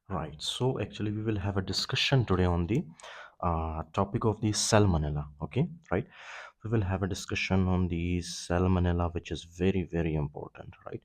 Right. So actually, we will have a discussion today on the topic of the salmonella. Okay. Right. We will have a discussion on the salmonella, which is very, very important. Right.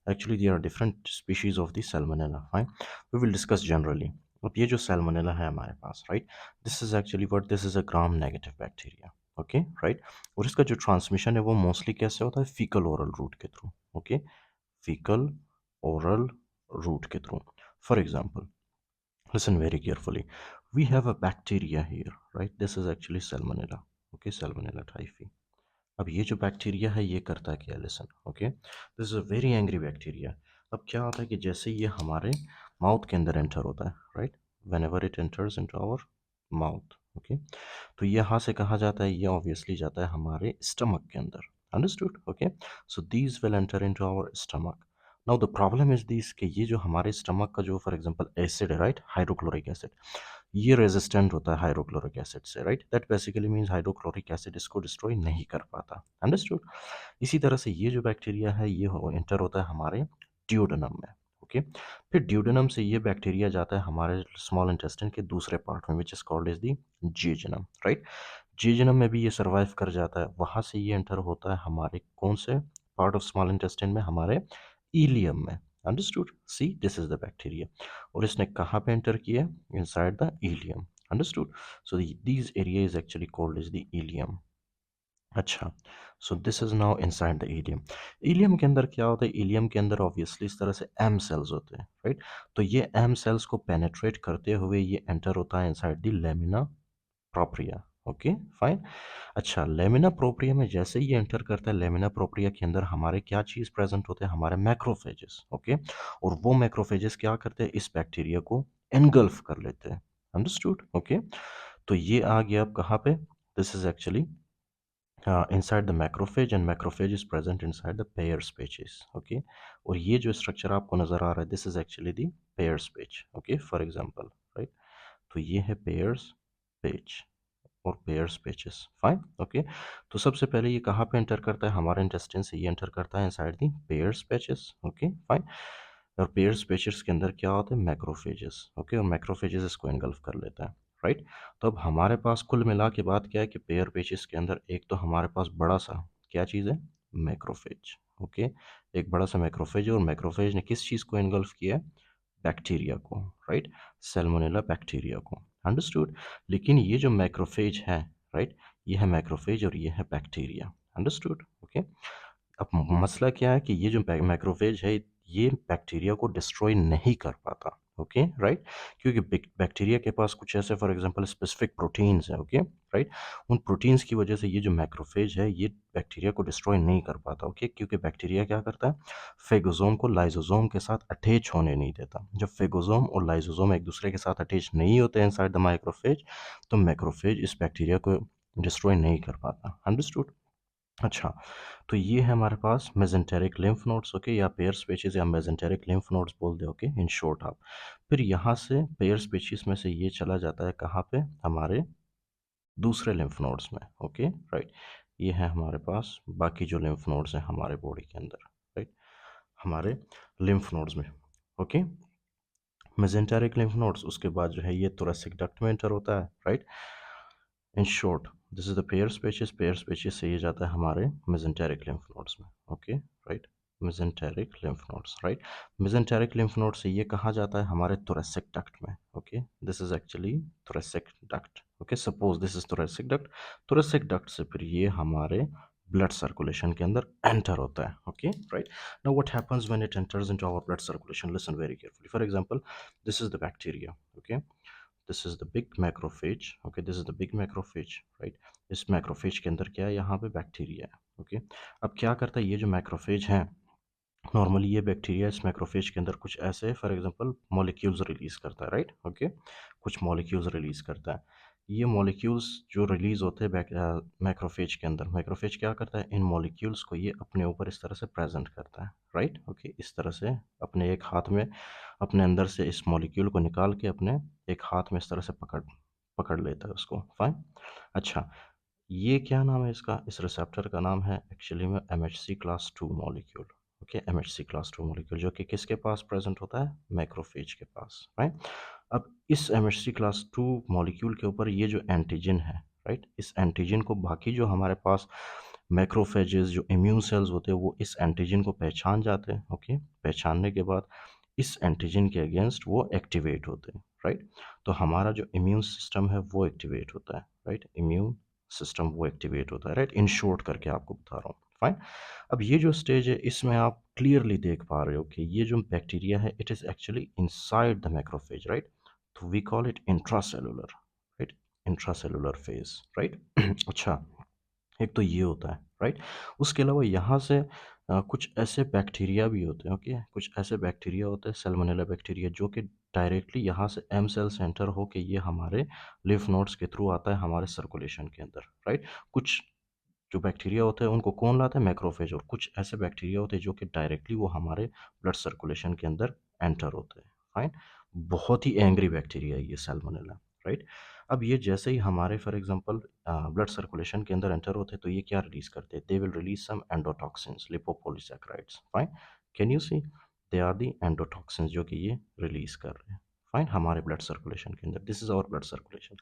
Actually, there are different species of the salmonella. Fine. We will discuss generally. अब ये जो salmonella है हमारे पास, right? This is actually what this is a gram-negative bacteria. Okay, right? और इसका जो transmission है वो mostly कैसे होता है? Fecal oral route के through. Okay, fecal oral route के through. For example. Listen very carefully. We have a bacteria here, right? This is actually Salmonella. Okay, Salmonella typhi. अब ये जो बैक्टीरिया है ये करता है क्या? Listen, okay, this is a very angry bacteria. अब क्या होता है कि जैसे ये हमारे माउथ के अंदर एंटर होता है, right, whenever it enters into our mouth, okay, तो ये यहाँ से कहाँ जाता है? ये ऑब्वियसली जाता है हमारे स्टमक के अंदर. Understood? Okay. So these will enter into our stomach. Now the problem is this कि ये जो हमारे स्टमक का जो फॉर एग्जांपल एसिड है, राइट, हाइड्रोक्लोरिक एसिड, ये रेजिस्टेंट होता है हाइड्रोक्लोरिक एसिड से, right, that basically means hydrochloric acid इसको डिस्ट्रॉय नहीं कर पाता. अंडरस्टूड? इसी तरह से ये जो बैक्टीरिया है ये एंटर होता है हमारे ड्यूडेनम में. ओके, फिर ड्यूडेनम से ये बैक्टीरिया जाता है हमारे स्मॉल इंटेस्टाइन के दूसरे पार्ट में, which is called as the jejunum, right. Jejunum में भी ये सर्वाइव कर जाता है. वहां से ये एंटर होता है हमारे कौन से पार्ट ऑफ स्मॉल इंटेस्टाइन में? हमारे इलियम में. Understood? See, this is the bacteria. और इसने कहाँ पे एंटर किया? Inside the ileum. Understood? So these area is actually called as the ileum. अच्छा, so this is now inside the ileum. Ileum के अंदर क्या होता है? इलियम के अंदर ऑब्वियसली इस तरह से एम सेल्स होते हैं, राइट. तो ये एम सेल्स को पेनेट्रेट करते हुए ये एंटर होता है inside the lamina propria. Okay, fine. अच्छा, लेमिना प्रोप्रिया में जैसे ही एंटर करता है, लेमिना प्रोप्रिया के अंदर हमारे क्या चीज़ प्रेजेंट होते हैं? हमारे मैक्रोफेजेस. ओके, और वो मैक्रोफेजेस क्या करते हैं? इस बैक्टीरिया को एनगल्फ कर लेते हैं. अंडरस्टूड? ओके, तो ये आ गया अब कहाँ पे? This is actually inside the macrophage, and macrophage is present inside the Peyer's pages. Okay, और ये जो स्ट्रक्चर आपको नजर आ रहा है, this is actually the Peyer's page. Okay, for example, right, तो ये है Peyer's page और Peyer's pages. Fine. Okay, तो सबसे पहले ये कहाँ पे एंटर करता है? हमारे इंटेस्टाइन से ये एंटर करता है inside the Peyer's pages. Okay, fine. और पेयर्स पेचेस के अंदर क्या होते हैं? मैक्रोफेजेस. ओके, और मैक्रोफेजेस इसको एनगल्फ कर लेता है, राइट. तो अब हमारे पास कुल मिला के बात क्या है कि पेयर पेचेस के अंदर एक तो हमारे पास बड़ा सा क्या चीज़ है? मैक्रोफेज. ओके, एक बड़ा सा मैक्रोफेज है, और मैक्रोफेज ने किस चीज़ को एनगल्फ किया है? बैक्टीरिया को, राइट, सेल्मोनेला बैक्टीरिया को. अंडरस्टूड? लेकिन ये जो मैक्रोफेज है, राइट, ये है मैक्रोफेज और ये है बैक्टीरिया. अंडरस्टूड? ओके. अब मसला क्या है कि ये जो मैक्रोफेज है ये बैक्टीरिया को डिस्ट्रॉय नहीं कर पाता. ओके, राइट, क्योंकि बैक्टीरिया के पास कुछ ऐसे फॉर एग्जांपल स्पेसिफिक प्रोटीन्स है. ओके, राइट, उन प्रोटीन्स की वजह से ये जो मैक्रोफेज है ये बैक्टीरिया को डिस्ट्रॉय नहीं कर पाता. ओके, क्योंकि बैक्टीरिया क्या करता है? फेगोसोम को लाइसोसोम के साथ अटैच होने नहीं देता. जब फेगोसोम और लाइसोसोम एक दूसरे के साथ अटैच नहीं होते इनसाइड द माइक्रोफेज, तो मैक्रोफेज इस बैक्टीरिया को डिस्ट्रॉय नहीं कर पाता. अंडरस्टूड? अच्छा, तो ये है हमारे पास मेजेंटेरिक लिम्फ नोड्स. ओके, या पेयर स्पेसीज या मेजेंटेरिक लिम्फ नोड्स बोल दे. ओके, इन शॉर्ट आप. फिर यहाँ से पेयर स्पेसीज में से ये चला जाता है कहाँ पे? हमारे दूसरे लिम्फ नोड्स में. ओके, राइट, ये है हमारे पास बाकी जो लिम्फ नोड्स हैं हमारे बॉडी के अंदर, राइट, हमारे लिम्फ नोड्स में. ओके, मेजेंटेरिक लिम्फ नोड्स, उसके बाद जो है ये थोरेसिक डक्ट में एंटर होता है, right. In short, this is the Peyer species. Peyer species से ये जाता है हमारे मेजेंटेरिक लिम्फ नोड्स में. Okay, right, mesenteric lymph nodes, right. Mesenteric lymph node से ये कहाँ जाता है? हमारे थोरेसिक डक्ट में. Okay, this is actually thoracic duct. Okay, suppose this is thoracic duct. Thoracic duct से फिर ये हमारे ब्लड सर्कुलेशन के अंदर एंटर होता है. Okay, right. Now what happens when it enters into our blood circulation? Listen very carefully. For example, this is the bacteria. Okay, this is the big macrophage. Okay, this is the big macrophage, right. इस macrophage के अंदर क्या है? यहाँ पे bacteria है. Okay, अब क्या करता है ये जो मैक्रोफेज है? नॉर्मली ये बैक्टीरिया इस मैक्रोफेज के अंदर कुछ ऐसे फॉर एग्जांपल मॉलिक्यूल्स रिलीज करता है, राइट. ओके, कुछ मॉलिक्यूल्स रिलीज करता है. ये मॉलिक्यूल्स जो रिलीज होते हैं मैक्रोफेज के अंदर, मैक्रोफेज क्या करता है? इन मॉलिक्यूल्स को ये अपने ऊपर इस तरह से प्रेजेंट करता है, राइट. ओके, इस तरह से अपने एक हाथ में अपने अंदर से इस मॉलिक्यूल को निकाल के अपने एक हाथ में इस तरह से पकड़ पकड़ लेता है उसको. फाइन. अच्छा, ये क्या नाम है इसका? इस रिसेप्टर का नाम है एक्चुअली में MHC class 2 molecule. Okay, MHC class 2 molecule जो कि किसके पास प्रेजेंट होता है, मैक्रोफेज के पास, राइट। अब इस MHC क्लास 2 मॉलिक्यूल के ऊपर ये जो एंटीजन है, राइट, इस एंटीजन को बाकी जो हमारे पास मैक्रोफेजेस जो इम्यून सेल्स होते हैं वो इस एंटीजन को पहचान जाते हैं, ओके। पहचानने के बाद इस एंटीजन के अगेंस्ट वो एक्टिवेट होते हैं, राइट। तो हमारा जो इम्यून सिस्टम है वो एक्टिवेट होता है, राइट, इम्यून सिस्टम वो एक्टिवेट होता है, राइट, इन शॉर्ट करके आपको बता रहा हूँ, फाइन। अब ये जो स्टेज है इसमें आप क्लियरली देख पा रहे हो कि ये जो बैक्टीरिया है it is actually inside the macrophage, right. तो we call it intracellular, right, intracellular phase, right. अच्छा, एक तो ये होता है, राइट। उसके अलावा यहाँ से कुछ ऐसे बैक्टीरिया भी होते हैं, ओके, कुछ ऐसे बैक्टीरिया होते हैं सैल्मोनेला बैक्टीरिया जो कि डायरेक्टली यहाँ से एम सेल सेंटर हो के ये हमारे लिम्फ नोड्स के थ्रू आता है हमारे सर्कुलेशन के अंदर, राइट। कुछ जो बैक्टीरिया होते हैं उनको कौन लाता है, मैक्रोफेज। और कुछ ऐसे बैक्टीरिया होते हैं जो कि डायरेक्टली वो हमारे ब्लड सर्कुलेशन के अंदर एंटर होते हैं, फाइन। बहुत ही एंग्री बैक्टीरिया है ये सैल्मोनेला, राइट। अब ये जैसे ही हमारे फॉर एग्जांपल ब्लड सर्कुलेशन के अंदर एंटर होते हैं तो ये क्या रिलीज करते हैं, they will release some endotoxins, lipopolysaccharides, fine. Can you see, they are the endotoxins जो कि ये रिलीज कर रहे हैं, फाइन, हमारे ब्लड सर्कुलेशन के अंदर। This is our blood circulation.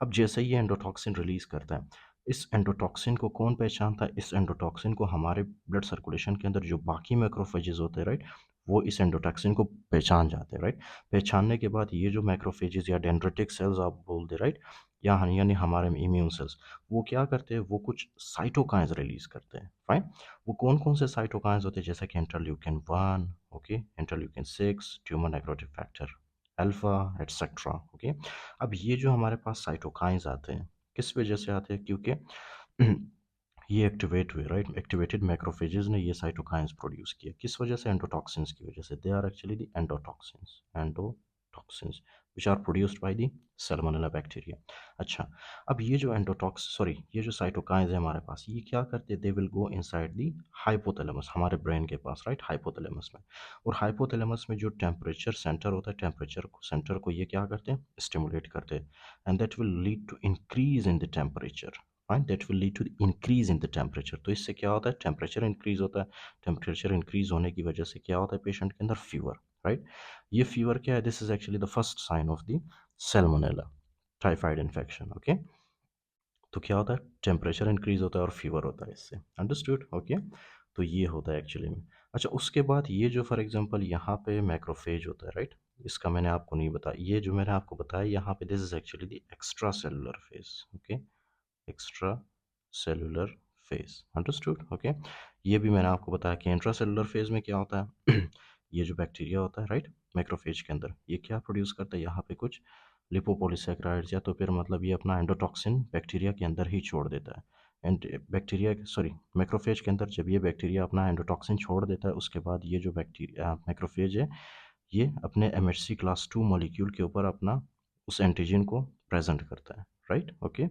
अब जैसे ही ये एंडोटॉक्सिन रिलीज करता है, इस एंडोटॉक्सिन को कौन पहचानता है, इस एंडोटॉक्सिन को हमारे ब्लड सर्कुलेशन के अंदर जो बाकी मैक्रोफेजेस होते हैं, राइट, वो इस एंडोटॉक्सिन को पहचान जाते हैं, राइट। पहचानने के बाद ये जो मैक्रोफेजेस या डेंड्रिटिक सेल्स आप बोल दे, राइट, या यानी हमारे इम्यून सेल्स, वो क्या करते हैं, वो कुछ साइटोकाइंस रिलीज करते हैं, फाइन। वो कौन कौन से साइटोकाइंस होते हैं, जैसे कि interleukin 1, okay, interleukin 6, tumour necrotic factor alpha, etcetera, okay. अब ये जो हमारे पास साइटोकाइंस आते हैं किस वजह से आते हैं, क्योंकि ये एक्टिवेट हुए, राइट, एक्टिवेटेड मैक्रोफेजेस ने ये साइटोकाइंस प्रोड्यूस किया, किस वजह से, एंडोटॉक्सिन्स की वजह से। They are actually the endotoxins which are produced by the Salmonella bacteria. अच्छा, अब ये जो ये जो साइटोकाइंस है हमारे पास, ये क्या करते हैं, they will go inside the hypothalamus, हमारे ब्रेन के पास, राइट, हाइपोथैलेमस में। और हाइपोथैलेमस में जो टेम्परेचर सेंटर होता है, टेम्परेचर सेंटर को ये क्या करते हैं, स्टिमुलेट करते हैं, and that will lead to increase in the temperature, fine, that will lead to increase in the temperature. तो इससे क्या होता है, टेम्परेचर इंक्रीज होता है। टेम्परेचर इंक्रीज होने की वजह से क्या होता है पेशेंट के अंदर, फीवर, राइट। ये फीवर क्या है, this is actually the first sign of the Salmonella typhoid infection, okay. तो क्या होता है, टेम्परेचर इंक्रीज होता है और फीवर होता है इससे, अंडरस्टूड, ओके। तो ये होता है एक्चुअली में। अच्छा, उसके बाद ये जो फॉर एग्जांपल यहाँ पे मैक्रोफेज होता है, राइट, इसका मैंने आपको नहीं बताया, ये जो मैंने आपको बताया यहाँ पे, this is actually the extra cellular phase, okay, extra cellular phase, understood, okay. ये भी मैंने आपको बताया कि इंट्रा सेलुलर फेज में क्या होता है ये जो बैक्टीरिया होता है, राइट, मैक्रोफेज के अंदर, ये क्या प्रोड्यूस करता है, यहाँ पे कुछ लिपोपॉलीसैकेराइड्स, या तो फिर मतलब ये अपना एंडोटॉक्सिन बैक्टीरिया के अंदर ही छोड़ देता है। एंड बैक्टीरिया, सॉरी, मैक्रोफेज के अंदर जब ये बैक्टीरिया अपना एंडोटॉक्सिन छोड़ देता है, उसके बाद ये जो बैक्टीरिया मैक्रोफेज है, ये अपने MHC क्लास 2 मॉलिक्यूल के ऊपर अपना उस एंटीजन को प्रेजेंट करता है, राइट, ओके।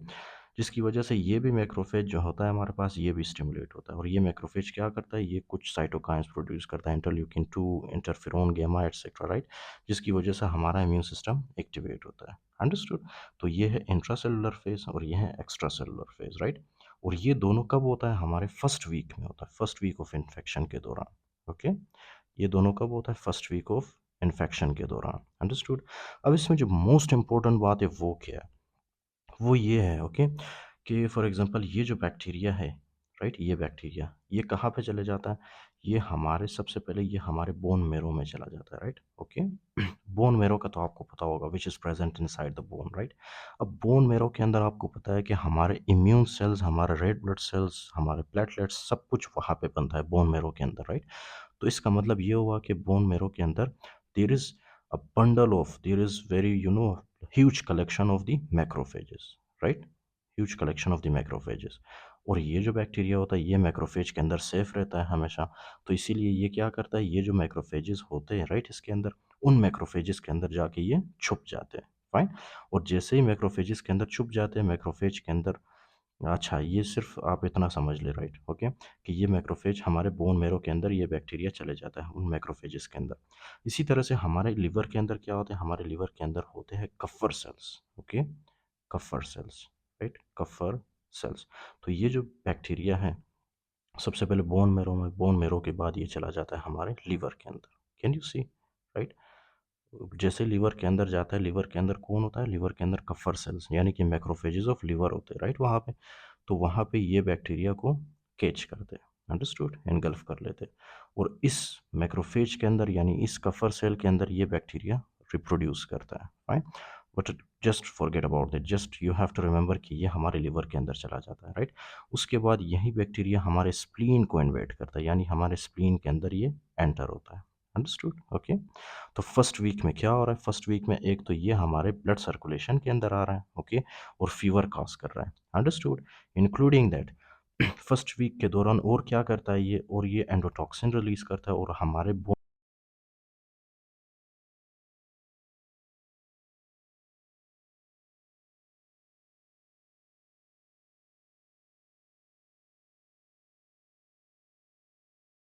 जिसकी वजह से ये भी मैक्रोफेज जो होता है हमारे पास, ये भी स्टिमुलेट होता है। और ये मैक्रोफेज क्या करता है, ये कुछ साइटोकाइंस प्रोड्यूस करता है, interleukin 2, interferon gamma etcetera, right, जिसकी वजह से हमारा इम्यून सिस्टम एक्टिवेट होता है, अंडरस्टूड। तो ये है इंट्रासेलुलर फेज और ये है एक्स्ट्रा सेलुलर फेज, राइट। और ये दोनों कब होता है, हमारे फर्स्ट वीक में होता है, फर्स्ट वीक ऑफ इन्फेक्शन के दौरान, ओके। ये दोनों कब होता है, फर्स्ट वीक ऑफ इन्फेक्शन के दौरान, अंडरस्टूड। अब इसमें जो मोस्ट इंपॉर्टेंट बात है वो क्या है, वो ये है, ओके, कि फॉर एग्जांपल ये जो बैक्टीरिया है, राइट, ये बैक्टीरिया ये कहाँ पे चले जाता है, ये हमारे सबसे पहले ये हमारे बोन मेरो में चला जाता है, राइट, ओके। बोन मेरो का तो आपको पता होगा, which is present inside the bone, right. अब बोन मेरो के अंदर आपको पता है कि हमारे इम्यून सेल्स, हमारे रेड ब्लड सेल्स, हमारे प्लेटलेट्स, सब कुछ वहाँ पे बनता है बोन मेरो के अंदर, राइट। तो इसका मतलब ये हुआ कि बोन मेरो के अंदर there is a bundle of, there is very huge collection of the macrophages, right, huge collection of the macrophages. और ये जो बैक्टीरिया होता है ये मैक्रोफेज के अंदर सेफ रहता है हमेशा। तो इसीलिए ये क्या करता है, ये जो मैक्रोफेजेस होते हैं, राइट, इसके अंदर, उन मैक्रोफेजेस के अंदर जाके ये छुप जाते हैं, फाइन। और जैसे ही मैक्रोफेजेस के अंदर छुप जाते हैं, मैक्रोफेज के अंदर, अच्छा, ये सिर्फ आप इतना समझ ले, राइट, ओके, कि ये मैक्रोफेज हमारे बोन मेरो के अंदर ये बैक्टीरिया चले जाता है उन मैक्रोफेजेस के अंदर। इसी तरह से हमारे लिवर के अंदर क्या होता है, हमारे लिवर के अंदर होते हैं Kupffer cells, okay, Kupffer cells, right, Kupffer cells. तो ये जो बैक्टीरिया है सबसे पहले बोन मेरो में, बोन मेरो के बाद ये चला जाता है हमारे लीवर के अंदर। Can you see, right? जैसे लीवर के अंदर जाता है, लीवर के अंदर कौन होता है? लीवर के अंदर कफर सेल्स यानी कि मैक्रोफेजेस ऑफ लीवर होते हैं, राइट? वहाँ पे तो वहाँ पे ये बैक्टीरिया को कैच करते हैं, अंडरस्टूड, एनगल्फ कर लेते हैं। और इस मैक्रोफेज के अंदर यानी इस कफर सेल के अंदर ये बैक्टीरिया रिप्रोड्यूस करता है, fine. But just forget about that, just you have to remember कि ये हमारे लीवर के अंदर चला जाता है, राइट? उसके बाद यही बैक्टीरिया हमारे स्प्लीन को इन्वेट करता है, यानी हमारे स्प्लीन के अंदर ये एंटर होता है, अंडरस्टूड, ओके। तो फर्स्ट वीक में क्या हो रहा है? फर्स्ट वीक में एक तो ये हमारे ब्लड सर्कुलेशन के अंदर आ रहा है, ओके, और फीवर कॉज कर रहा है, understood. Including that first week के दौरान और क्या करता है ये? और ये एंडोटॉक्सिन रिलीज करता है और हमारे